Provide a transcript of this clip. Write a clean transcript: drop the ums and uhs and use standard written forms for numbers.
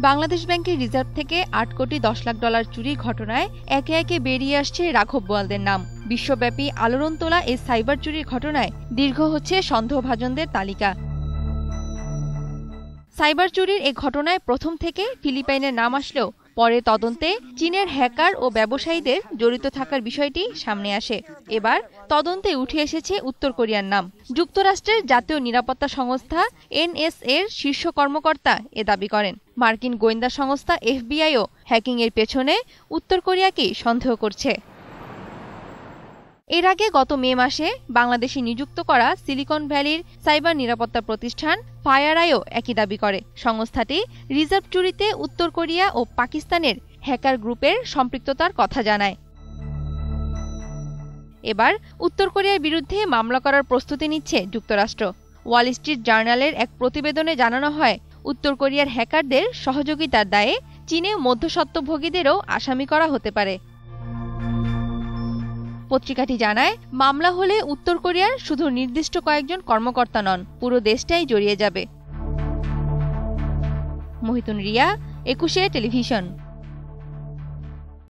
বাংলাদেশ ব্যাংকের রিজার্ভ থেকে ৮ কোটি ১০ লাখ ডলার চুরির ঘটনায় একে একে বেরিয়ে আসছে রাঘব বোয়ালদের নাম। বিশ্বব্যাপী আলোড়ন তোলা এই সাইবার চুরির ঘটনায় দীর্ঘ হচ্ছে সন্দেহভাজনদের তালিকা। সাইবার চুরির এ ঘটনায় প্রথম থেকে ফিলিপাইনের নাম আসলেও পরে তদন্তে চীনের হ্যাকার ও ব্যবসায়ীদের জড়িত থাকার বিষয়টি সামনে আসে। এবার তদন্তে উঠে এসেছে উত্তর কোরিয়ার নাম। যুক্তরাষ্ট্রের জাতীয় নিরাপত্তা সংস্থা এনএসএর শীর্ষ কর্মকর্তা এ দাবি করেন। মার্কিন গোয়েন্দা সংস্থা এফবিআইও হ্যাকিংয়ের পেছনে উত্তর কোরিয়াকেই সন্দেহ করছে। এর আগে গত মে মাসে বাংলাদেশে নিযুক্ত করা সিলিকন ভ্যালির সাইবার নিরাপত্তা প্রতিষ্ঠান ফায়ারআইও একই দাবি করে। সংস্থাটি রিজার্ভ চুরিতে উত্তর কোরিয়া ও পাকিস্তানের হ্যাকার গ্রুপের সম্পৃক্ততার কথা জানায়। এবার উত্তর কোরিয়ার বিরুদ্ধে মামলা করার প্রস্তুতি নিচ্ছে যুক্তরাষ্ট্র। ওয়াল স্ট্রিট জার্নালের এক প্রতিবেদনে জানানো হয়, উত্তর কোরিয়ার হ্যাকারদের সহযোগিতার দায়ে চীনে মধ্যস্বত্বভোগীদেরও আসামি করা হতে পারে। পত্রিকাটি জানায়, মামলা হলে উত্তর কোরিয়ার শুধু নির্দিষ্ট কয়েকজন কর্মকর্তা নন, পুরো দেশটাই জড়িয়ে যাবে। মহিতুন রিয়া, ২১ টেলিভিশন।